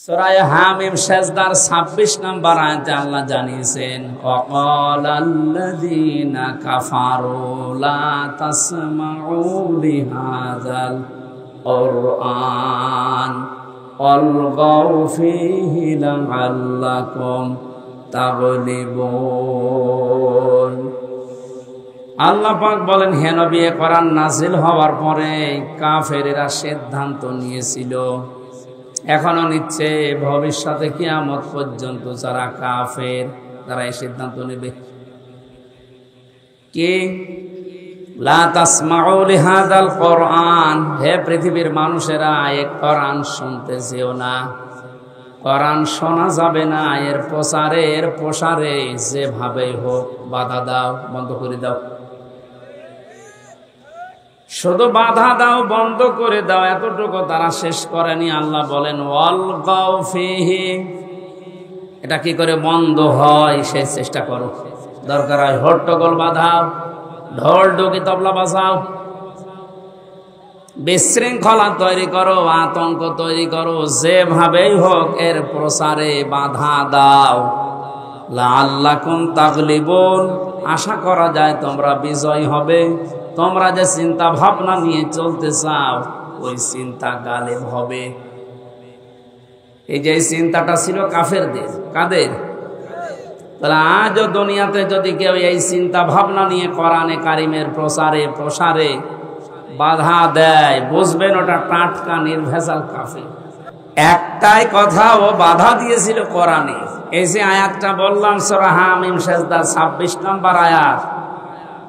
সূরা হামিম সেজদার 26 নম্বর আয়াতে আল্লাহ জানিয়েছেন ওয়াকালাল্লাযীনা কাফারু লা তাসমাউ লিহাযাল কুরআন ওয়ালগাউ ফীহি লাআল্লাকুম তাগলিবুন। আল্লাহ পাক বলেন, হে নবী, এ কোরআন নাজিল হওয়ার পরে কাফেরেরা সিদ্ধান্ত নিয়েছিল, এখনো নিচ্ছে, ভবিষ্যতে কিয়ামত পর্যন্ত যারা কাফের তারা এই সিদ্ধান্ত নেবে কি লা তাসমাউ লিহাযাল কুরআন, হে পৃথিবীর মানুষেরা এই কোরআন শুনতে যেও না, কোরআন শোনা যাবে না, এর প্রচারে এর প্রসারে যেভাবে হোক বাধা দাও, বন্ধ করে দাও। শুধু বাধা দাও, বন্ধ করে দাও, এতটুকু তারা শেষ করেনি। আল্লাহ বলেন ওয়ালগাউ ফীহি, এটা কি করে বন্ধ হয় সেই চেষ্টা করো, দরকার হয় হট্টগোল বাঁধাও, ঢোল ঢুকি তবলা বাজাও, বিশৃঙ্খলা তৈরি করো, আতঙ্ক তৈরি করো, যেভাবেই হোক এর প্রসারে বাধা দাও। লাআল্লাকুম তাগলিবুন, আশা করা যায় তোমরা বিজয় হবে, তোমরা যে চিন্তা ভাবনা নিয়ে চলতে চাও ওই চিন্তা গালেব হবে। এই যে চিন্তাটা ছিল কাফেরদের, কাদের? তাহলে আজও দুনিয়াতে যদি কেউ এই চিন্তা ভাবনা নিয়ে কোরআনে কারিমের প্রসারে প্রসারে বাধা দেয়, বুঝবেন ওটা টাটকা নির্ভেজাল কাফের। একটাই কথা, ও বাধা দিয়েছিল কোরআনে। এই যে আয়াতটা বললাম সূরা হামিম সেজদার 26 নম্বর আয়াত,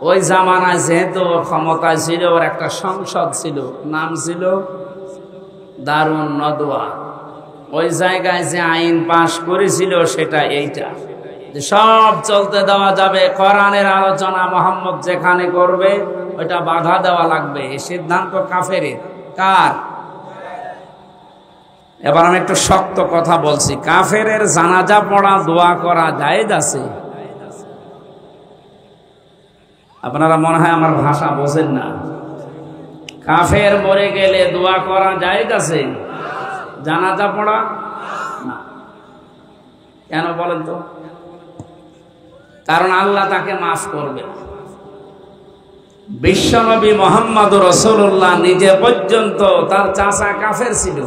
ওই জামানায় যেহেতু ক্ষমতায় ছিল, ওর একটা সংসদ ছিল, নাম ছিল দারুন নদওয়া। ওই জায়গায় যে আইন পাশ করেছিল সেটা এইটা, যে সব চলতে দেওয়া যাবে, কোরআনের আলোচনা মুহাম্মদ যেখানে করবে ওইটা বাধা দেওয়া লাগবে। এই সিদ্ধান্ত কাফেরের। কার? এবার আমি একটু শক্ত কথা বলছি, কাফেরের জানাজা পড়া দোয়া করা জায়েজ আছে? আপনারা মনে হয় আমার ভাষা বোঝেন না। কাফের মরে গেলে দোয়া করা জায়েজ আছে? জানাজা পড়া না। কেন বলেন তো? কারণ আল্লাহ তাকে মাফ করবে। বিশ্বনবী মুহাম্মদুর রাসূলুল্লাহ নিজে পর্যন্ত, তার চাচা কাফের ছিল,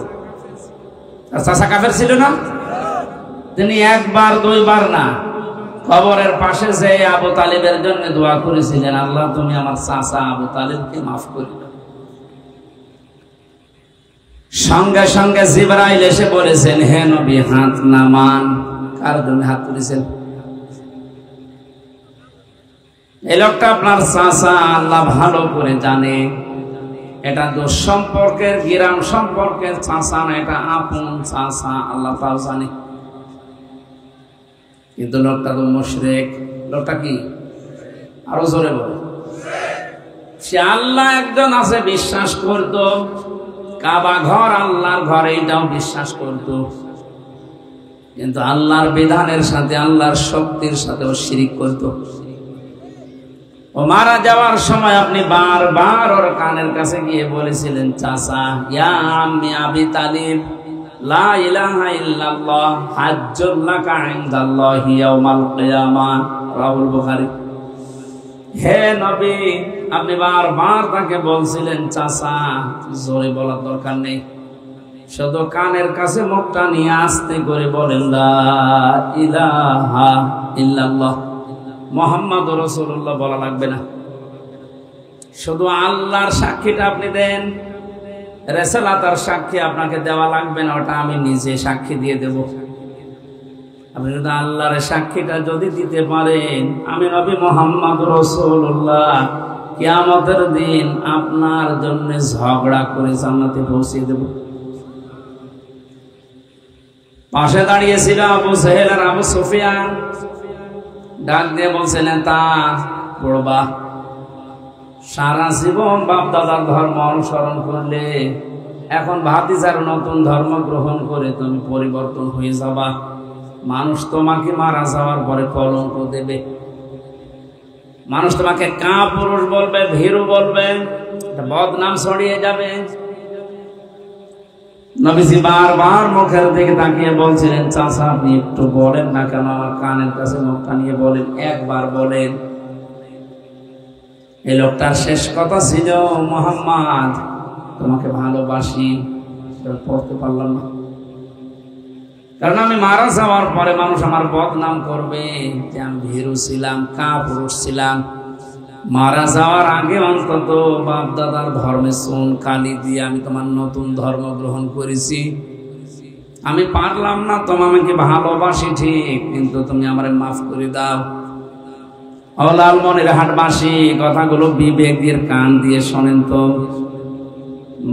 তার চাচা কাফের ছিল না? তিনি একবার দুইবার না, কবরের পাশে যে আবু তালিবের জন্য দোয়া করেছিলেন, আল্লাহ তুমি আমার চাচা আবু তালিবকে মাফ করে দাও। সঙ্গে সঙ্গে জিবরাইল এসে বলেছেন, হে নবী হাত নামান। কার জন্য হাত তুলেছেন? এই লোকটা আপনার চাচা, আল্লাহ ভালো করে জানে এটা দুঃসম্পর্কের গিরাম সম্পর্কের চাচা না, এটা আপন চাচা, আল্লাহ তাও জানে। কিন্তু লোকটা তো মুশরিক। লোকটা কি? আরো জোরে বলে। সে আল্লাহ একজন আছে বিশ্বাস করত, কাবা ঘর আল্লাহর ঘর এইটাও বিশ্বাস করত, কিন্তু আল্লাহর বিধানের সাথে আল্লাহর শক্তির সাথেও শিরিক করত। ও মারা যাওয়ার সময় আপনি বারবার ওর কানের কাছে গিয়ে বলেছিলেন, চাচা ইয়া আম্মি আবি তালিব, লা ইলাহা ইল্লাল্লাহ হাজ্জুল লাকা ইনদাল্লাহি ইয়াউমাল কিয়ামাহ, রাহুল বুখারী। হে নবী, আপনি বারবার তাকে বলছিলেন চাচা, জোরে বলার দরকার নেই, শুধু কানের কাছে মুখটা নিয়ে আস্তে করে বলেন লা ইলাহা ইল্লাল্লাহ মুহাম্মাদুর রাসূলুল্লাহ বলা লাগবে না। শুধু আল্লাহর সাক্ষীটা আপনি দেন, রিসালাতের সাক্ষী আপনাকে দেওয়া লাগবে না, ওটা আমি নিজে সাক্ষী দিয়ে দেব। আপনি যদি আল্লাহর সাক্ষীটা যদি দিতে পারেন, আমি নবী মুহাম্মদুর রাসূলুল্লাহ কিয়ামতের দিন আপনার জন্য ঝগড়া করে জান্নাতে পৌঁছে দেব। পাশে দাঁড়িয়েছিল আবু জাহেল আর আবু সুফিয়ান, ডাক দিয়ে বলছিলেন, তা পড়বা, সারা জীবন বাপ দাদার ধর্ম অনুসরণ করলে এখন ভাতিজার নতুন ধর্ম গ্রহণ করে তুমি পরিবর্তন হয়ে যাবা, মানুষ তোমাকে মারা যাওয়ার পরে কলঙ্ক দেবে, মানুষ তোমাকে কাপুরুষ বলবে, ভীরু বলবে, বদনাম ছড়িয়ে যাবে। নবীজি বারবার মুখের দিকে তাকিয়ে বলছিলেন, চাচা আপনি একটু বলেন না কেন, আমার কানের কাছে মুখটা নিয়ে বলেন, একবার বলেন। এই লোকটার শেষ কথা ছিল, মুহাম্মদ তোমাকে ভালোবাসি। পড়তে পারলাম না, কারণ আমি মারা যাওয়ার পরে মানুষ আমার বদনাম করবে যে আমি ভীরু ছিলাম, কাপুরুষ ছিলাম। মারা যাওয়ার আগে অন্তত বাপ দাদার ধর্মে চুন কালি দিয়ে আমি তোমার নতুন ধর্ম গ্রহণ করেছি। আমি পারলাম না, তোমার আমাকে ভালোবাসি ঠিক, কিন্তু তুমি আমারে মাফ করে দাও। ও লালমনিরহাটবাসী, কথাগুলো বিবেক দিয়ে কান দিয়ে শোনেন তো।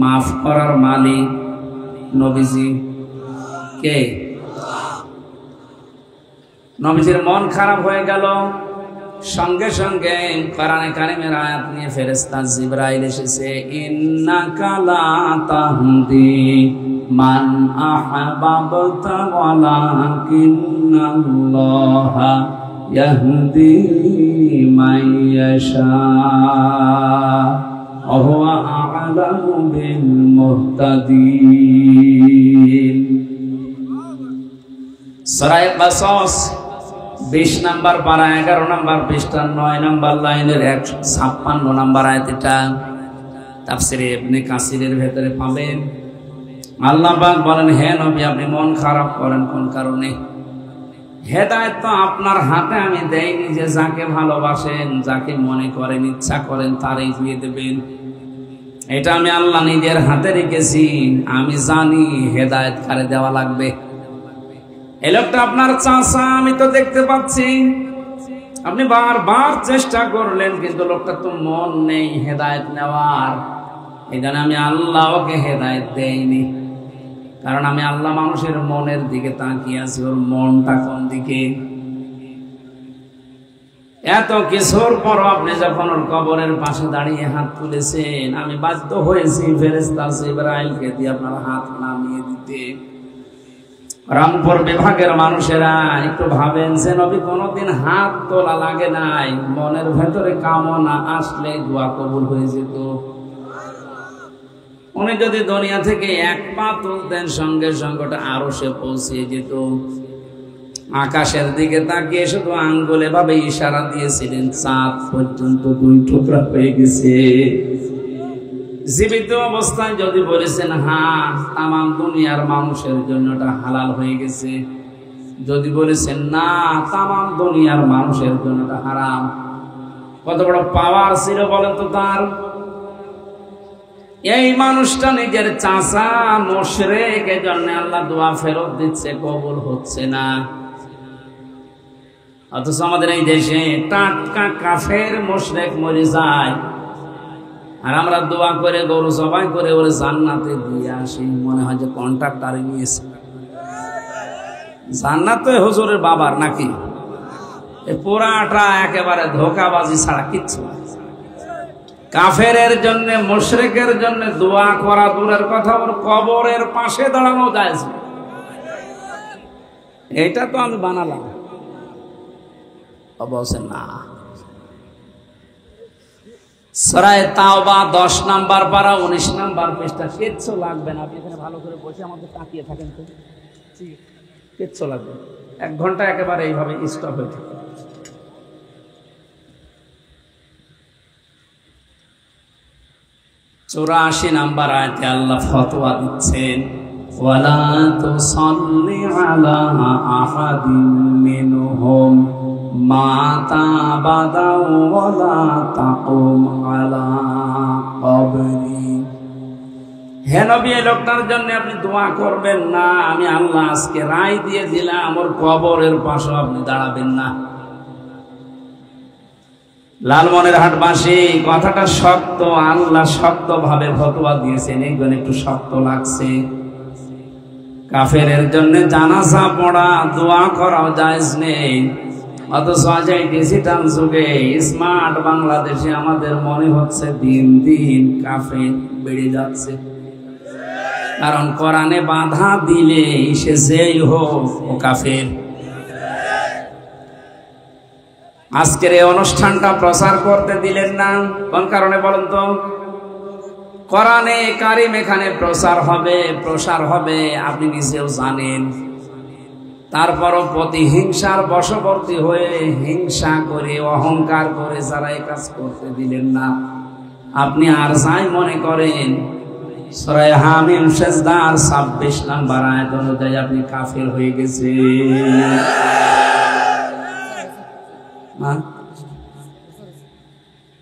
মাফ করার মালিক নবীজি কে? নবীজির মন খারাপ হয়ে গেল, সঙ্গে সঙ্গে কোরআনে কারিমের আয়াত নিয়ে ফেরেশতা জিবরাইল এসেছে, ইন্নাকা লা তাহদি মান আহবাবতা ওয়ালাকিন্নাল্লাহা ইয়াহদি মান ইয়াশা ওয়া হুয়া আ'লামু বিল মুহতাদিন। সূরা কাসাস 20 নম্বর পারা 11 নম্বর পৃষ্ঠা 9 নম্বর লাইনের 156 নম্বর আয়াত। এটা তাফসিরে ইবনে কাসিরের ভেতরে পাবেন। আল্লাহ পাক বলেন, হে নবী আপনি মন খারাপ করেন কোন কারণে? হেদায়েত তো আপনার হাতে আমি দেইনি যে যাকে ভালোবাসেন, যাকে মনে করেন, ইচ্ছা করেন তারই দিয়ে দেবেন। এটা আমি আল্লাহ নিজের হাতে রেখেছি। আমি জানি হেদায়েত কারে দেওয়া লাগবে। এই লোকটা আপনার চাচা, আমি তো দেখতে পাচ্ছি। আপনি বারবার চেষ্টা করলেন, কিন্তু লোকটা তো মন নেই হেদায়েত নেওয়ার। এই জন্য আমি আল্লাহ ওকে হেদায়েত দেইনি, কারণ আমি আল্লাহ মানুষের মনের দিকে তাকিয়ে আছি, ওর মনটা কোন দিকে। এত কিছুর পর আপনি যখন ওর কবরের পাশে দাঁড়িয়ে হাত তুলেছেন, আমি বাধ্য হয়েছি ফেরেশতা জিবরাইলকে দিয়ে আপনার হাত নামিয়ে দিতে। রামপুর বিভাগের মানুষেরা একটু ভাবেন যে নবী কোনদিন হাত তোলা লাগে নাই, মনের ভেতরে কামনা আসলে দোয়া কবুল হয়ে যেত। উনি যদি দুনিয়া থেকে এক পা তুলতেন, সঙ্গে সঙ্গে আরশে পৌঁছে যেত। আকাশের দিকে তাকিয়ে শুধু আঙ্গুলে ভাবে ইশারা দিয়েছিলেন, চাঁদ পর্যন্ত 2 টুকরা হয়ে গেছে। জীবিত অবস্থায় যদি বলেছেন হ্যাঁ, তামাম দুনিয়ার মানুষের জন্য এটা হালাল হয়ে গেছে। যদি বলেছেন না, তামাম দুনিয়ার মানুষের জন্য এটা হারাম। কত বড় পাওয়ার ছিল বলেন তো তার। এই মানুষটা নিজের চাচা মুশরিক, এজন্য আল্লাহ দোয়া ফেরত দিচ্ছে, কবুল হচ্ছে না। অথচ আমাদের এই দেশে টাটকা কাফের মুশরিক মরে যায়, আর আমরা দোয়া করে গরু জবাই করে ওরে জান্নাতে দিয়ে আসি। মনে হয় যে কন্ট্রাক্টরে নিয়েছে। জান্নাত তো হুজুরের বাবার নাকি? এই পুরাটা একেবারে ধোঁকাবাজি ছাড়া কিচ্ছু না। কাফেরের জন্য, মুশরিকের জন্য দোয়া করা দূরের কথা, ওর কবরের পাশে দাঁড়ানো যায়। এটা তো আমি বানালাম, বলছেন না। সূরা তাওবা 10 নম্বর পারা 19 নম্বর পৃষ্ঠা। কিচ্ছু লাগবে না, আপনি এখানে ভালো করে বসে আমাদের তাকিয়ে থাকেন তো, কিচ্ছু লাগবে। 1 ঘন্টা একেবারে এইভাবে স্টপ হয়ে থাকে। 84 নম্বর আয়াতে আল্লাহ ফতোয়া দিচ্ছেন, ওয়ালা তুসাল্লি আলা আহাদিন মিনহুম মাতা বাদাও ওয়ালা তাকুম আলা কবরি। হে নবী, এই লোকটার জন্য আপনি দোয়া করবেন না। আমি আল্লাহ আজকে রায় দিয়ে দিলাম, ওর কবরের পাশে আপনি দাঁড়াবেন না। লালমনিরহাটবাসী, কথাটা শক্ত, আল্লাহ শক্ত ভাবে ফতোয়া দিয়েছেন, এই জন্য একটু শক্ত লাগছে। কাফেরের জন্য জানাজা পড়া, দোয়া করাও জায়েজ নেই। অথচ আজ এই ডিজিটাল যুগে, স্মার্ট বাংলাদেশে আমাদের মনে হচ্ছে দিন দিন কাফের বেড়ে যাচ্ছে। কারণ কোরআনে বাধা দিলে সে যেই হোক ও কাফের। আজকের এই অনুষ্ঠানটা প্রচার করতে দিলেন না, কোন কারণে বলেন তো? কোরআনে কারিম এখানে প্রসার হবে আপনি নিজেও জানেন। তারপরও প্রতিহিংসার বশবর্তী হয়ে হিংসা করে অহংকার করে যারা এই কাজ করতে দিলেন না, আপনি আর যাই মনে করেন সূরা হামিম সিজদার 26 নম্বর আয়াত অনুযায়ী আপনি কাফির হয়ে গেছেন।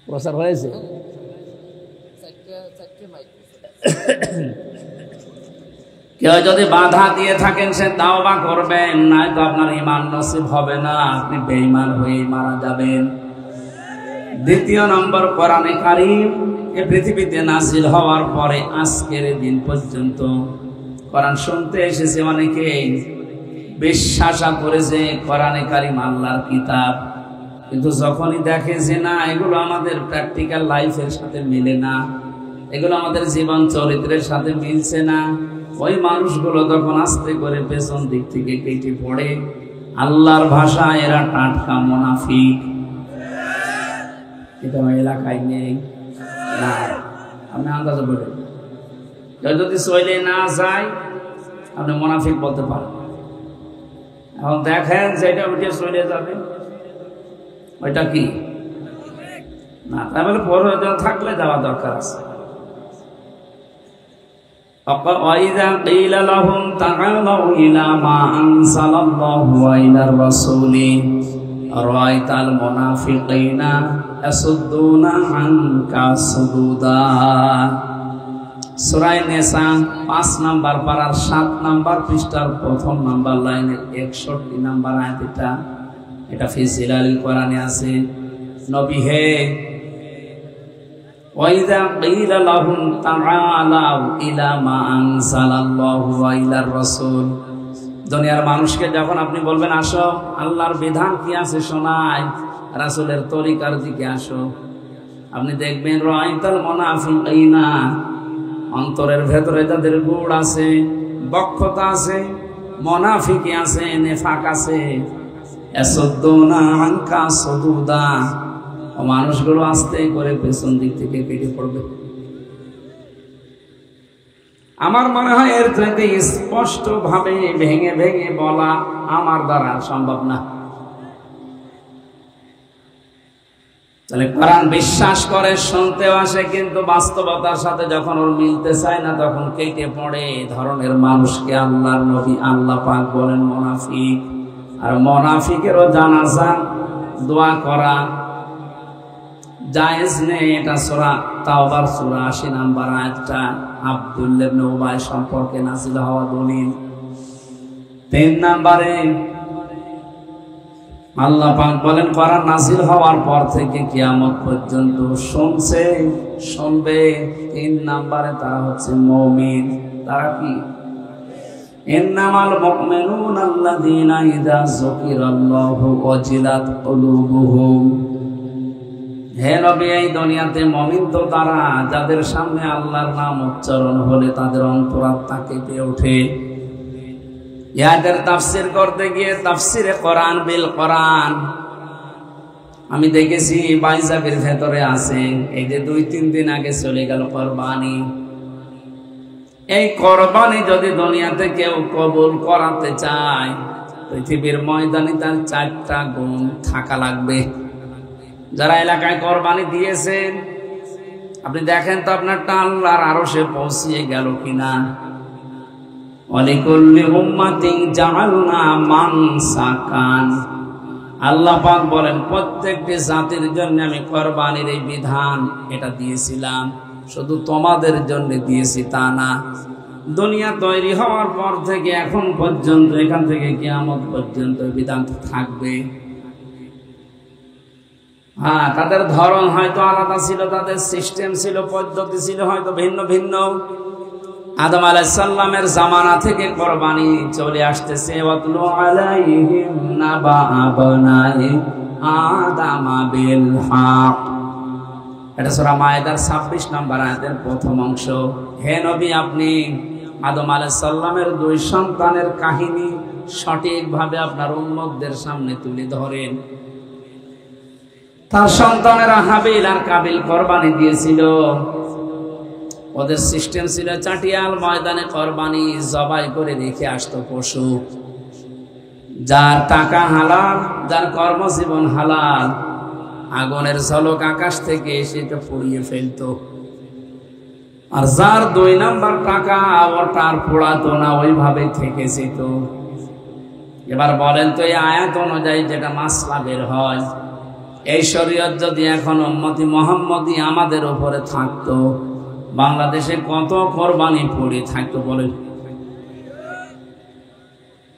প্রচার হয়েছে। কেউ যদি বাধা দিয়ে থাকেন সে তাওবা করবেন, নয়তো আপনার ঈমান নসিব হবে না, আপনি বেঈমান হয়ে মারা যাবেন। দ্বিতীয় নম্বর, কোরআনে কারীম এই পৃথিবীতে নাযিল হওয়ার পরে আজকের দিন পর্যন্ত কোরআন শুনতে এসেছে অনেকেই, বিশ্বাস করেছে কোরআনে কারীম আল্লাহর কিতাব, কিন্তু যখনই দেখে যে না এগুলো আমাদের প্র্যাকটিক্যাল লাইফের সাথে মিলে না, এগুলো আমাদের জীবন চরিত্রের সাথে মিলছে না, ওই মানুষগুলো তখন আস্তে করে পেছন দিক থেকে কেটে পড়ে। আল্লাহর ভাষা এরা টাটকা মুনাফিক। এটা আমার এলাকায় নেই না, আপনি আন্দাজে বলেন। কেউ যদি চলে না যায় আপনি মুনাফিক বলতে পারেন। এখন দেখেন যেটা উঠে চলে যাবে ওইটা কি না, তাহলে প্রয়োজন থাকলে যাওয়া দরকার আছে। وَإِذَا قِيلَ لَهُمْ تَعَالَوْا إِلَى مَا أَنزَلَ اللَّهُ وَإِلَى الرَّسُولِ رَأَيْتَ الْمُنَافِقِينَ يَصُدُّونَ عَنكَ صُدُودًا। সূরা নিসা 5 নম্বর পারার 7 নম্বর পৃষ্ঠার প্রথম নম্বর লাইনের 61 নম্বর আয়াত। এটা ফি জিলালিল কোরআনে আছে। নবী হে, وَإِذَا قِيلَ لَهُمْ تَعَالَوْا إِلَى مَا أَنزَلَ اللَّهُ وَإِلَى الرَّسُولِ, দুনিয়ার মানুষকে যখন আপনি বলবেন আসো আল্লাহর বিধান কি আছে শোনাই, রাসূলের তরিকার দিকে আসো, আপনি দেখবেন রাআইতাল মুনাফিকিনা, অন্তরের ভেতরে যাদের গুড় আছে, বক্ষতা আছে, মুনাফিকি আছে, নেফাক আছে, ইয়াসুদ্দুনা আনকা সুদুদা, মানুষগুলো আস্তে করে পেছন দিক থেকে কেটে পড়বে। আমার মনে হয় এর চাইতে স্পষ্ট ভাবে ভেঙে ভেঙে বলা আমার দ্বারা সম্ভব না। তাহলে কোরআন বিশ্বাস করে শুনতেও আসে, কিন্তু বাস্তবতার সাথে যখন ওর মিলতে চায় না তখন কেটে পড়ে। এই ধরনের মানুষকে আল্লাহর নবী আল্লাহ পাক বলেন মুনাফিক। আর মুনাফিকেরও জানাজা দোয়া করা জায়েজ নেই। এটা সূরা তাওবার সূরা 80 নম্বর আয়াতটা আব্দুল্লাহ ইবনে উবাই সম্পর্কে নাযিল হওয়া দলিল। 3 নম্বরে আল্লাহ পাক বলেন কোরআন নাযিল হওয়ার পর থেকে কিয়ামত পর্যন্ত শুনবে 3 নম্বরে তারা হচ্ছে মুমিন। তারা কি? ইন্নামাল মুমিনুনা আল্লাযীনা ইযা যুকিরাল্লাহু ওয়াজিলাত কুলুবুহুম। হে নবী, এই দুনিয়াতে মুমিন তো তারা যাদের সামনে আল্লাহর নাম উচ্চারণ হলে তাদের অন্তরাত্মা কেঁপে ওঠে। ইয়াদের তাফসীর করতে গিয়ে তাফসীরে কোরআন বিল কোরআন আমি দেখেছি বাইজাবের ভেতরে আছে। এই যে 2-3 দিন আগে চলে গেল কোরবানি, এই কোরবানি যদি দুনিয়াতে কেউ কবুল করাতে চায় পৃথিবীর ময়দানে তার 4টা গুণ থাকা লাগবে। যারা এলাকায় কোরবানি দিয়েছেন আপনি দেখেন তো আপনারটা আল্লাহর আরশে পৌঁছিয়ে গেল কিনা। ওয়ালিকুল্লি উম্মাতিন জাআলনা মানসাকান, আল্লাহ পাক বলেন প্রত্যেকটি জাতির জন্য আমি কোরবানির এই বিধান এটা দিয়েছিলাম, শুধু তোমাদের জন্য দিয়েছি তা না। দুনিয়া তৈরি হওয়ার পর থেকে এখন পর্যন্ত, এখান থেকে কিয়ামত পর্যন্ত বিধান থাকবে। হ্যাঁ, তাদের ধরন হয়তো আলাদা ছিল, তাদের সিস্টেম ছিল, পদ্ধতি ছিল হয়তো ভিন্ন ভিন্ন। আদম আলাইহিস সালামের জামানা থেকে কোরবানি চলে আসতেছে। ওয়াতলু আলাইহিম নাবা আবনাই আদম বিল হক, এটা সূরা মায়েদার 26 নম্বর আয়াতের প্রথম অংশ। হে নবী, আপনি আদম আলাইহিস সালামের 2 সন্তানের কাহিনী সঠিকভাবে আপনার উম্মতদের সামনে তুলে ধরেন। তার সন্তানেরা হাবিল আর কাবিল কোরবানি দিয়েছিল। ওদের সিস্টেম ছিল চাটিয়াল ময়দানে কোরবানি জবাই করে রেখে আসতো পশু। যার টাকা হালাল, যার কর্মজীবন হালাল, আগুনের ঝলক আকাশ থেকে সেটা পুড়িয়ে ফেলতো। আর যার 2 নাম্বার টাকা, ওটার পোড়াতো না, ওইভাবে থেকে যেত। এবার বলেন তো এই আয়াত অনুযায়ী যেটা মাসলা বের হয়, এই শরীয়ত যদি এখন উম্মতি মুহাম্মদী আমাদের উপরে থাকতো, বাংলাদেশে কত কোরবানি পড়ে থাকতো বলেন?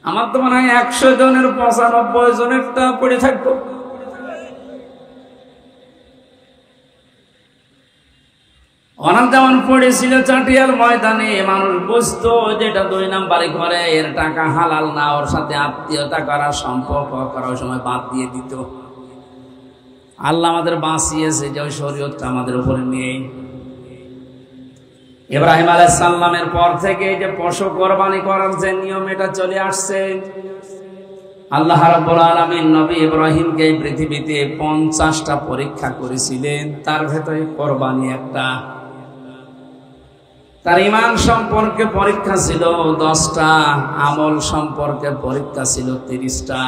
আমার তো মনে হয় 100 জনের 95 জনেরটা পড়ে থাকতো। অনার যেমন পড়েছিল চাটিয়াল ময়দানে, মানুষ বুঝতো যেটা 2 নাম্বারে করে, এর টাকা হালাল না, ওর সাথে আত্মীয়তা করা, সম্পর্ক করার সময় বাদ দিয়ে দিত। আল্লাহ আমাদের বাঁচিয়েছে যে ওই শরীয়তটা আমাদের উপরে নেই। ইব্রাহিম আলাইহিস সালামের পর থেকে যে পশু কোরবানি করার যে নিয়ম, এটা চলে আসছে। আল্লাহ রাব্বুল আলামিন নবী ইব্রাহিমকে এই পৃথিবীতে 50টা পরীক্ষা করেছিলেন, তার ভেতরে কোরবানি একটা। তার ঈমান সম্পর্কে পরীক্ষা ছিল 10টা, আমল সম্পর্কে পরীক্ষা ছিল 30টা,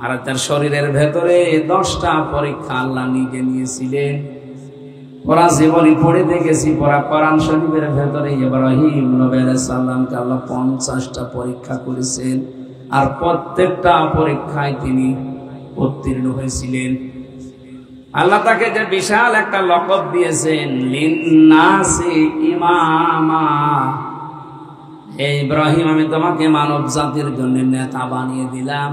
আর তার শরীরের ভেতরে 10টা পরীক্ষা আল্লাহ নিজে নিয়েছিলেন। ওরা জীবনী পড়ে দেখেছি, পড়া কোরআন শরীফের ভেতরে ইব্রাহিম নবী আলাইহিস সালামকে আল্লাহ 50টা পরীক্ষা করেছেন, আর প্রত্যেকটা পরীক্ষায় তিনি উত্তীর্ণ হয়েছিলেন। আল্লাহ তাকে যে বিশাল একটা লকব দিয়েছেন, লিন্নাসি ইমামা। হে ইব্রাহিম, আমি তোমাকে মানব জাতির জন্য নেতা বানিয়ে দিলাম।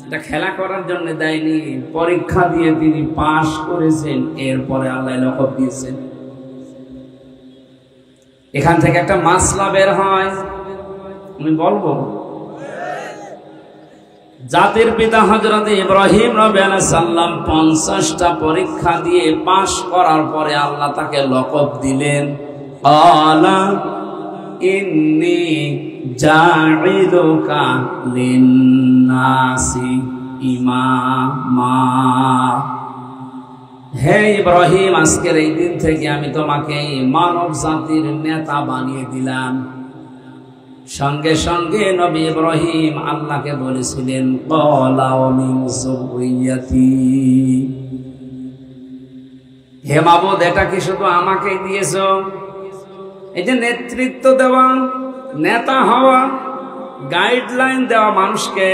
এটা খেলা করার জন্য দেয়নি, পরীক্ষা দিয়ে তিনি পাশ করেছেন, এরপরে আল্লাহ লকব দিয়েছেন। এখান থেকে একটা মাসলা বের হয়, আমি বলবো। জাতির পিতা হযরত ইব্রাহিম নবী আলাইহিস সালাম 50টা পরীক্ষা দিয়ে পাশ করার পরে আল্লাহ তাকে লকব দিলেন, আলা ইন্নী জাইলুকা লিন্নাসি ইমামা। হে ইব্রাহিম, আজকের এই দিন থেকে আমি তোমাকে মানব জাতির নেতা বানিয়ে দিলাম। সঙ্গে সঙ্গে নবী ইব্রাহিম আল্লাহকে বলেছিলেন, ক্বালা ওয়া মিন যুররিয়াতি। হে মাবুদ, এটা কি শুধু আমাকেই দিয়েছো? এই যে নেতৃত্ব দেওয়া, নেতা হওয়া, গাইডলাইন দেওয়া মানুষকে,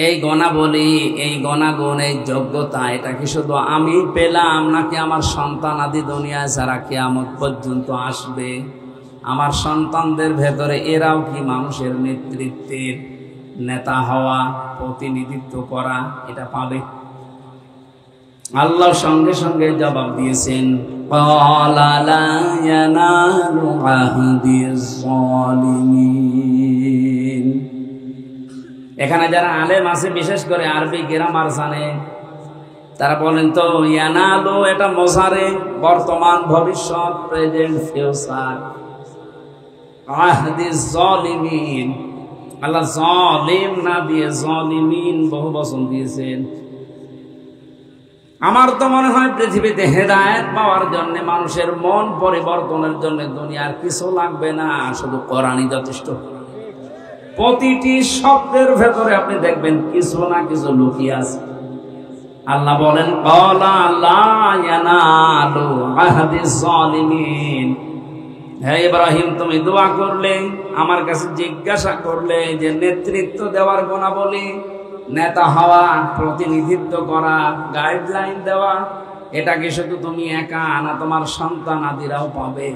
এই গুণাবলী, এই গুণাগুণ, এই যোগ্যতা, এটা কি শুধু আমি পেলাম, নাকি আমার সন্তান আদি দুনিয়ায় যারা কিয়ামত পর্যন্ত আসবে, আমার সন্তানদের ভেতরে এরাও কি মানুষের নেতৃত্বের নেতা হওয়া, প্রতিনিধিত্ব করা, এটা পাবে? আল্লাহ সঙ্গে সঙ্গে জবাব দিয়েছেন, ক্বালা লা ইয়ানালু আহদিজ যালিমিন। এখানে যারা আলেম আছে, বিশেষ করে আরবি গ্রামার জানে, তারা বলেন তো ইয়ানালু এটা মোজারে, বর্তমান, ভবিষ্যৎ, প্রেজেন্ট, ফিউচার। আহদিজ যালিমিন, আল্লাহ জালিম না দিয়ে যালিমিন বহু বচন দিয়েছেন। আমার তো মনে হয় পৃথিবীতে হেদায়েত পাওয়ার জন্য, মানুষের মন পরিবর্তনের জন্য দুনিয়ার কিছু লাগবে না, শুধু কোরআনই যথেষ্ট। প্রতিটি শব্দের ভেতরে আপনি দেখবেন কিছু না কিছু লুকিয়ে আছে। আল্লাহ বলেন, ক্বালা লা ইয়ানালু আহদিজ যালিমিন। হে ইব্রাহিম, তুমি দোয়া করলে, আমার কাছে জিজ্ঞাসা করলে যে নেতৃত্ব দেওয়ার গুণাবলী, নেতা হওয়া, প্রতিনিধিত্ব করা, গাইডলাইন দেওয়া, এটা কি শুধু তুমি একা না তোমার সন্তান আদিরাও পাবে?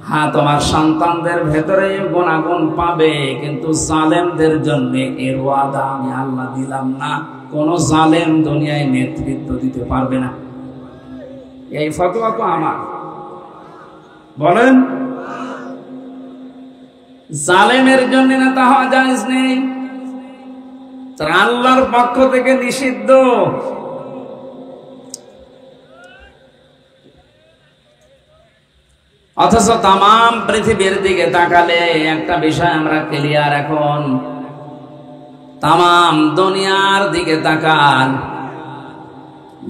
হ্যাঁ, তোমার সন্তানদের ভেতরে গুণাগুণ পাবে, কিন্তু জালেমদের জন্য এর ওয়াদা আমি আল্লাহ দিলাম না। কোন জালেম দুনিয়ায় নেতৃত্ব দিতে পারবে না। এই ফতোয়া তো আমার। বলেন, জালেমের জন্য নেতা হওয়া জায়েজ নেই, আল্লাহর পক্ষ থেকে নিষিদ্ধ। অথচ তাম পৃথিবীর দিকে তাকালে একটা বিষয় আমরা ক্লিয়ার, এখন তাম দুনিয়ার দিকে তাকান,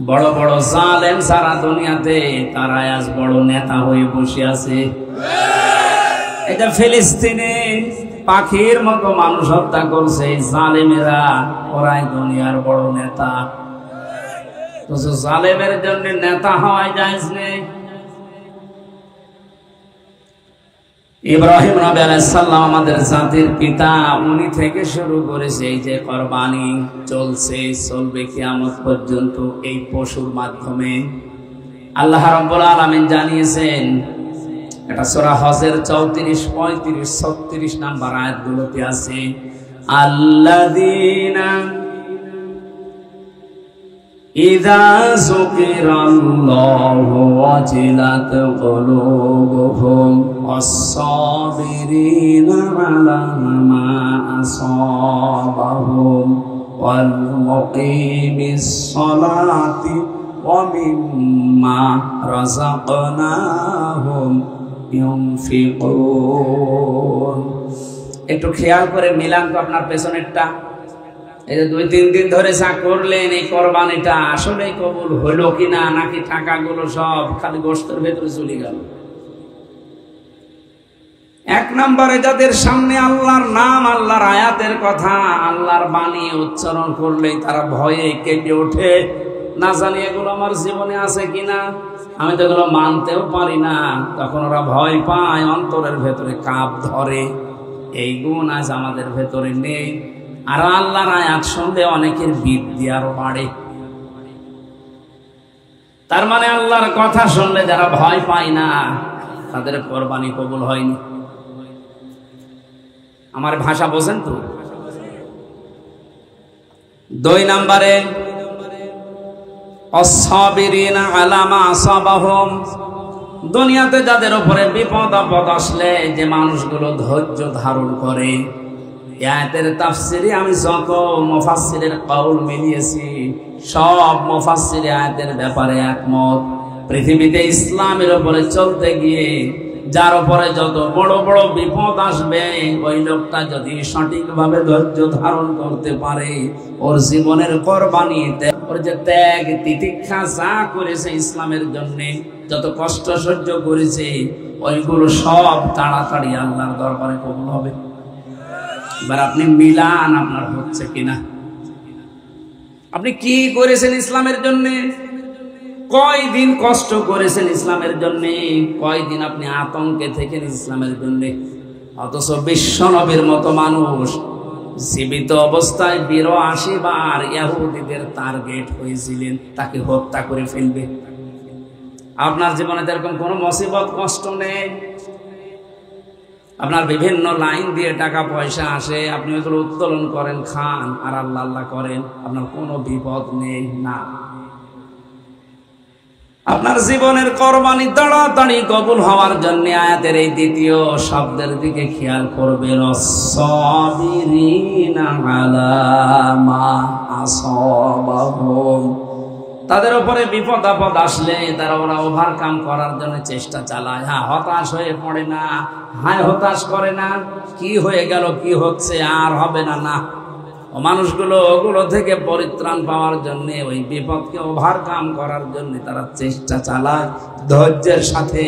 বড় বড় জালেম সারা দুনিয়াতে তারা আজ বড় নেতা হয়ে বসে আছে। এটা ফিলিস্তিনে পাখির মতো মানুষ হত্যা করছে জালেমেরা, ওরাই দুনিয়ার বড় নেতা। তো জালেমের জন্য নেতা হওয়াই জায়েজ নেই। ইব্রাহিম নবী আলাইহিস সালাম আমাদের জাতির পিতা, উনি থেকে শুরু করেছে এই যে কুরবানি চলছে, চলবে কিয়ামত পর্যন্ত এই পশুর মাধ্যমে। আল্লাহ রাব্বুল আলামিন জানিয়েছেন, এটা সূরা হজের 34, 35, 36 নাম্বার আয়াতগুলোতে আছে, আল্লাযীনা ইযা যুকিরাল্লাহু ওয়াজিলাত কুলুবুহুম ওয়াস-সাবিরিনা আলা মা আসাবাহুম ওয়াল মুকিমিস সালাতি ওয়া মিম্মা রাযাকনাহুম ইউনফিকুন। একটু খেয়াল করে মিলান তো আপনার পেছনেরটা। এই যে 2-3 দিন ধরে যা করলেন, এই কোরবানিটা আসলে কবুল হলো কিনা, নাকি টাকাগুলো সব খালি গোশতের ভেতরে চলে গেল? এক নম্বরে যাদের সামনে আল্লাহর নাম, আল্লাহর আয়াতের কথা, আল্লাহর বাণী উচ্চারণ করলেই তারা ভয়ে কেঁপে ওঠে, না জানি এগুলো আমার জীবনে আছে কিনা, আমি তো এগুলো মানতেও পারি না। তখন ওরা ভয় পায়, অন্তরের ভেতরে কাঁপ ধরে। এই গুণ আজ আমাদের ভেতরে নেই। আর আল্লাহর আয়াত শুনলে অনেকের বিদ্যা আরো বাড়ে। তার মানে আল্লাহর কথা শুনলে যারা ভয় পায় না, তাদের কোরবানি কবুল হয়নি। আমার ভাষা বোঝেন তো? 2 নম্বরে আস-সাবিরিনা আলা মা আসাবাহুম, দুনিয়াতে যাদের উপরে বিপদ আপদ আসলে যে মানুষগুলো ধৈর্য ধারণ করে। আয়াতের তাফসিরে আমি যত মুফাসসিরের কওল মিলিয়েছি, সব মুফাসসির আয়াতের ব্যাপারে একমত। পৃথিবীতে ইসলামের উপরে চলতে গিয়ে যার উপরে যত বড় বড় বিপদ আসবে, ওই লোকটা যদি সঠিকভাবে ধৈর্য ধারণ করতে পারে, ওর জীবনের কোরবানি, ওর যে ত্যাগ তিতিক্ষা যা করেছে ইসলামের জন্য, যত কষ্ট সহ্য করেছে, ওইগুলো সব তাড়াতাড়ি আল্লাহর দরবারে কবুল হবে। এবার আপনি মিলান, আপনার হচ্ছে কিনা। আপনি কি করেছেন ইসলামের জন্য? কয়দিন কষ্ট করেছেন ইসলামের জন্য? কয়দিন আপনি আতঙ্কে থেকে ইসলামের জন্য? অথচ বিশ্ব নবীর মতো মানুষ জীবিত অবস্থায় 82 বার ইহুদিদের টার্গেট হয়েছিলেন, তাকে হত্যা করে ফেলবে। আপনার জীবনে এরকম কোনো মুসিবত কষ্ট নেই। আপনার বিভিন্ন লাইন দিয়ে টাকা পয়সা আসে, আপনি ওগুলো উত্তোলন করেন, খান, আর আল্লাহ আল্লাহ করেন, আপনার কোনো বিপদ নেই। না, আপনার জীবনের কোরবানি তাড়াতাড়ি কবুল হওয়ার জন্য আয়াতের এই দ্বিতীয় শব্দের দিকে খেয়াল করবেন, আস-সাবিরিনা আলা মা আসাবাহুম। তাদের উপরে বিপদ আপদ আসলে ওরা ওভারকাম করার জন্য চেষ্টা চালায়। হ্যাঁ, হতাশ হয়ে পড়ে না, হ্যাঁ হতাশ করে না, কি হয়ে গেল, কি হচ্ছে, আর হবে না, না। ও মানুষগুলো ওগুলো থেকে পরিত্রাণ পাওয়ার জন্য, ওই বিপদকে ওভারকাম করার জন্য তারা চেষ্টা চালায় ধৈর্যের সাথে,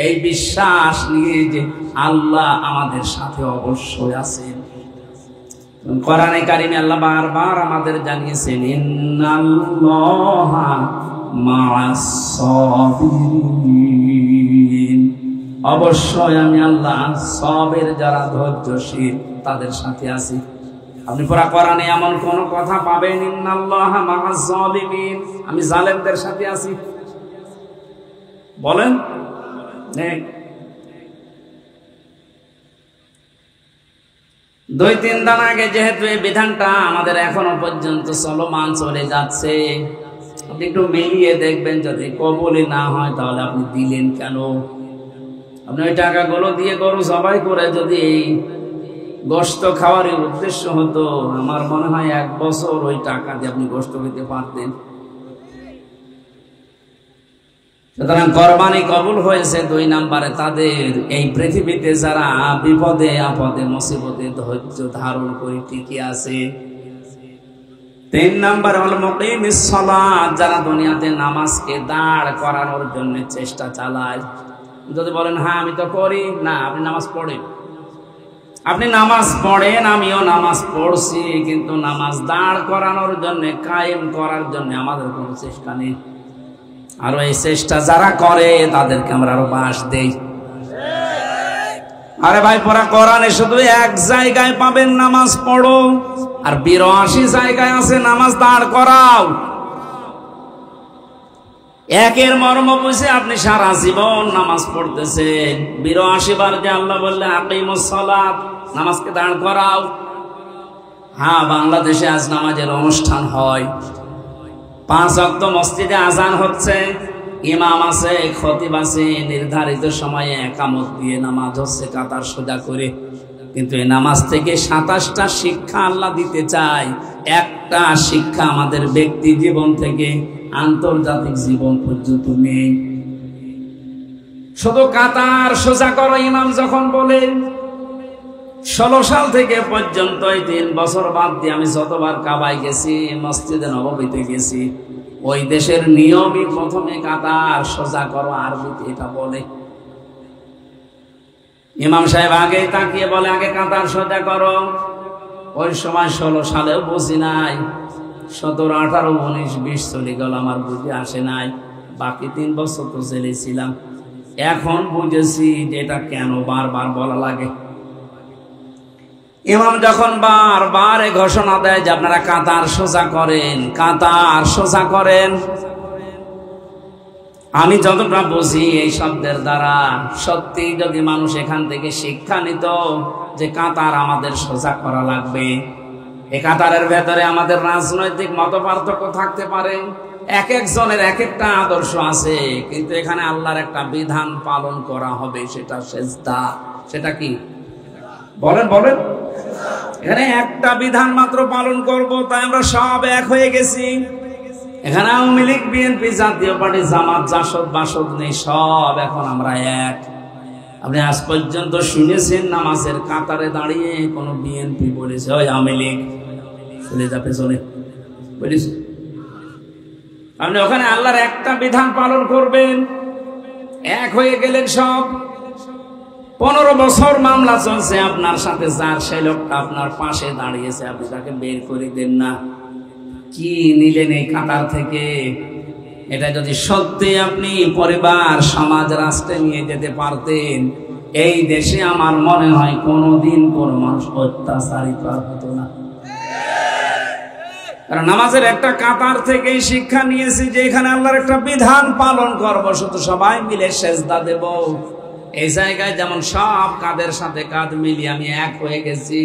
এই বিশ্বাস নিয়ে যে আল্লাহ আমাদের সাথে অবশ্যই আছেন। কোরআনে কারিমে আল্লাহ বারবার আমাদের জানিয়েছেন, ইন্নাল্লাহা মা'আস সাবিরিন, অবশ্যই আমি আল্লাহ সবের যারা ধৈর্যশীল তাদের সাথে আছি। আপনি পুরা কোরআনে এমন কোন কথা পাবেন, ইন্নাল্লাহা মা'আস সালিমিন, আমি জালেমদের সাথে আছি? বলেন নেই। 2-3 দিন আগে যেহেতু এই বিধানটা আমাদের এখনো পর্যন্ত চলমান চলে যাচ্ছে, আপনি একটু মিলিয়ে দেখবেন, যদি কবুলই না হয় তাহলে আপনি দিলেন কেন? আপনি ওই টাকাগুলো দিয়ে গরু জবাই করে যদি গোশত খাওয়ার উদ্দেশ্য হতো, আমার মনে হয় 1 বছর ওই টাকা দিয়ে আপনি গোশত খেতে পারতেন। সুতরাং কোরবানি কবুল হয়েছে 2 নম্বরে তাদের, এই পৃথিবীতে যারা বিপদে আপদে মুসিবতে ধৈর্য ধারণ করে টিকে আছে। তিন নাম্বার হলো মুকিমিস সালাত, যারা দুনিয়াতে নামাজকে দাঁড় করানোর জন্য চেষ্টা চালায়। যদি বলেন হ্যাঁ আমি তো করি না, আপনি নামাজ পড়েন, আপনি নামাজ পড়েন, আমিও নামাজ পড়ছি, কিন্তু নামাজ দাঁড় করানোর জন্য, কায়েম করার জন্য আমাদের কোনো চেষ্টা নেই। আর এই চেষ্টা যারা করে তাদেরকে আমরা আরো বাস দেই। আরে ভাই পড়া কোরআনে শুধু এক জায়গায় পাবেন নামাজ পড়ো, আর 82 জায়গায় আছে নামাজ দাঁড় করাও। একের মর্ম বুঝে আপনি সারা জীবন নামাজ পড়তেছেন, 82 বার যে আল্লাহ বললেন আকিমুস সালাত, নামাজকে দাঁড় করাও। হ্যাঁ, বাংলাদেশে আজ নামাজের অনুষ্ঠান হয়, 5 ওয়াক্ত মসজিদে আজান হচ্ছে, ইমাম আছে, খতিব আছে, নির্ধারিত সময়ে একামত দিয়ে নামাজ হচ্ছে কাতার সোজা করে। কিন্তু এই নামাজ থেকে 27টা শিক্ষা আল্লাহ দিতে চায়, একটা শিক্ষা আমাদের ব্যক্তি জীবন থেকে আন্তর্জাতিক জীবন পর্যন্ত নেই। শুধু কাতার সোজা করো ইমাম যখন বলেন, 16 সাল থেকে পর্যন্ত 3 বছর বাদ দিয়ে আমি যতবার কাবায় গেছি, মসজিদে নববীতে গেছি, ওই দেশের নিয়মই প্রথমে কাতার সোজা করো, আরবিতে এটা বলে। ইমাম সাহেব আগে তাকিয়ে বলে আগে কাতার সোজা করো। ওই সময় 16 সালেও বুঝি নাই, 17, 18, 19, 20 চলে গেল, আমার বুঝে আসে নাই। বাকি 3 বছর তো জেলে ছিলাম, এখন বুঝেছি যে এটা কেন বারবার বলা লাগে। ইমাম যখন বারবার ঘোষণা দেয় যে আপনারা কাতার সোজা করেন, কাতার সোজা করেন, আমি যতটা বুঝি এই শব্দের দ্বারা, সত্যি যদি মানুষ এখান থেকে শিক্ষা নিত যে কাতার আমাদের সোজা করা লাগবে। এই কাতারের ভেতরে আমাদের রাজনৈতিক মতপার্থক্য থাকতে পারে, এক একজনের এক একটা আদর্শ আছে, কিন্তু এখানে আল্লাহর একটা বিধান পালন করা হবে, সেটা সেজদা। সেটা কি বলেন বলেন? এখানে একটা বিধান মাত্র পালন করব, তাই আমরা সব এক হয়ে গেছি। এখানে আওয়ামী লীগ, বিএনপি, জাতীয় পার্টি, জামাত, জাসদ, বাসদ নেই, সব এখন আমরা এক। আপনি আজ পর্যন্ত শুনেছেন নামাজের কাতারে দাঁড়িয়ে কোন বিএনপি বলেছে ওই আওয়ামী লীগ চলে যা পেছনে বলেছে? আপনি ওখানে আল্লাহর একটা বিধান পালন করবেন, এক হয়ে গেলেন সব। 15 বছর মামলা চলছে আপনার সাথে, যার সেই লোকটা আপনার পাশে দাঁড়িয়েছে, আপনি তাকে বের করে দেন না। কি নিলেন এই কাতার থেকে? এটা যদি সত্যি আপনি পরিবার, সমাজ, রাষ্ট্রে নিয়ে যেতে পারতেন, এই দেশে আমার মনে হয় কোনোদিন কোনো মানুষ অত্যাচারিত হতো না। কারণ নামাজের একটা কাতার থেকে শিক্ষা নিয়েছি যে এখানে আল্লাহর একটা বিধান পালন করবো, শুধু সবাই মিলে সেজদা দেব। এই জায়গায় যেমন সব কাদের সাথে কাঁধ মিলিয়ে আমি এক হয়ে গেছি,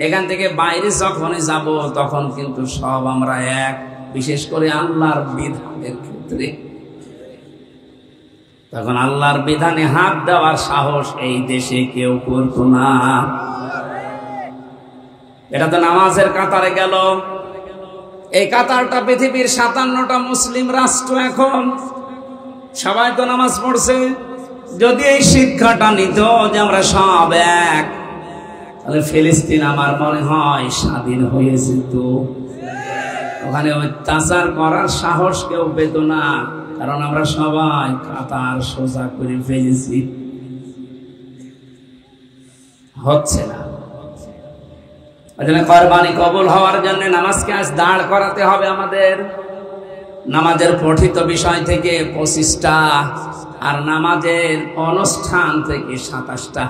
এখান থেকে বাইরে যখনই যাব তখন কিন্তু সব আমরা এক, বিশেষ করে আল্লাহর বিধানের ক্ষেত্রে। তখন আল্লাহর বিধানে হাত দেওয়ার সাহস এই দেশে কেউ করতো না। এটা তো নামাজের কাতারে গেল। এই কাতারটা পৃথিবীর 57টা মুসলিম রাষ্ট্র, এখন সবাই তো নামাজ পড়ছে। যদি এই শিক্ষাটা নিত যে আমরা সব এক, তাহলে ফিলিস্তিন আমার মনে হয় স্বাধীন হয়ে যেত। ওখানে অত্যাচার করার সাহস কেউ পেত না, কারণ আমরা সবাই কাতার সোজা করে ফেলেছি। হচ্ছে না। কোরবানি কবুল হওয়ার জন্য নামাজকে আজ দাঁড় করাতে হবে আমাদের। নামাজের পঠিত বিষয় থেকে 25টা, আর নামাজের অনুষ্ঠান থেকে 27টা।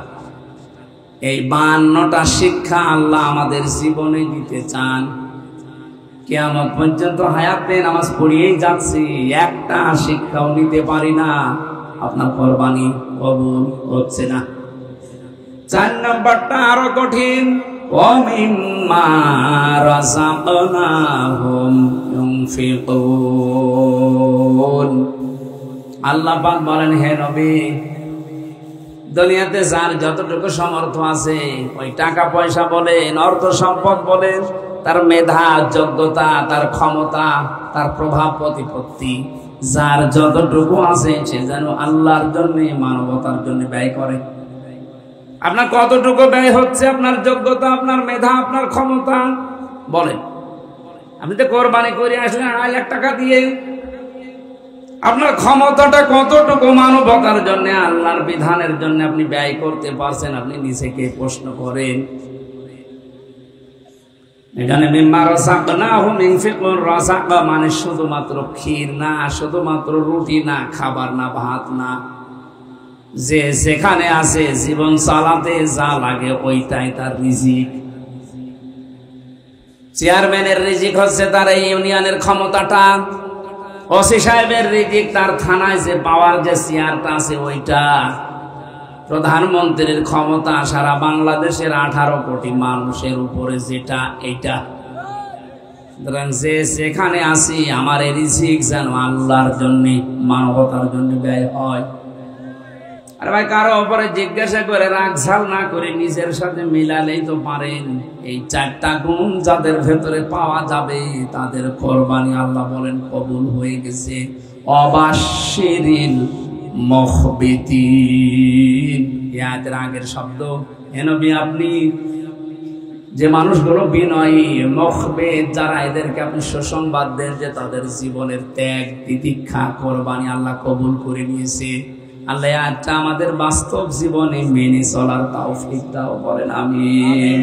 এই 52টা শিক্ষা আল্লাহ আমাদের জীবনে দিতে চান। কিয়ামত পর্যন্ত হায়াতে নামাজ পড়িয়েই যাচ্ছি, একটা শিক্ষাও নিতে পারি না, আপনার কোরবানি কবুল হচ্ছে না। 4 নম্বরটা আরো কঠিন। وَمِمَّا رَزَقْنَاهُمْ يُنْفِقُونَ। আল্লাহ পাক বলেন, হে নবী, দুনিয়াতে যার যতটুকু সামর্থ্য আছে, ওই টাকা পয়সা বলেন, অর্থ সম্পদ বলেন, তার মেধা, যোগ্যতা, তার ক্ষমতা, তার প্রভাব প্রতিপত্তি, যার যতটুকু আছে সে যেন আল্লাহর জন্য, মানবতার জন্য ব্যয় করে। আপনার কতটুকু ব্যয় হচ্ছে? আপনার যোগ্যতা, আপনার মেধা, আপনার ক্ষমতা বলেন। আপনি তো কোরবানি করে আসলেন 2.5 লাখ টাকা দিয়ে, আপনার ক্ষমতাটা কতটুকু মানবতার জন্য, আল্লাহর বিধানের জন্য আপনি ব্যয় করতে পারছেন? আপনি নিজেকে প্রশ্ন করেন। এখানে মিম্মা রাযাকনাহুম ইনফিকুর, রাযাকা মানে শুধুমাত্র ক্ষীর না, শুধুমাত্র রুটি না, খাবার না, ভাত না, যে যেখানে আছে জীবন চালাতে যা লাগে ওইটাই তার রিজিক। চেয়ারম্যানের রিজিক হচ্ছে তার এই ইউনিয়নের ক্ষমতাটা, ওসি সাহেবের রিজিক তার থানায় যে পাওয়ার যে চেয়ারটা আছে ওইটা, প্রধানমন্ত্রীর ক্ষমতা সারা বাংলাদেশের 18 কোটি মানুষের উপরে যেটা, এইটা। যে যেখানে আছি আমার এই রিজিক যেন আল্লাহর জন্য, মানবতার জন্য ব্যয় হয়। আর ভাই কারো উপরে জিজ্ঞাসা করে রাগ ঝাল না করে নিজের সাথে মিলালেই তো পারেন। এই 4টা গুণ যাদের ভেতরে পাওয়া যাবে তাদের কোরবানি আল্লাহ বলেন কবুল হয়ে গেছে। অবাশিরিল মুখবিতিন, এর আগের শব্দ। হে নবী, আপনি যে মানুষগুলো বিনয়ী, মুখবিত যারা, এদেরকে আপনি সুসংবাদ দেন যে তাদের জীবনের ত্যাগ তিতিক্ষা কোরবানি আল্লাহ কবুল করে নিয়েছে। আল্লাহ আজটা আমাদের বাস্তব জীবনে মেনে চলার তৌফিক দাও, বলেন আমিন।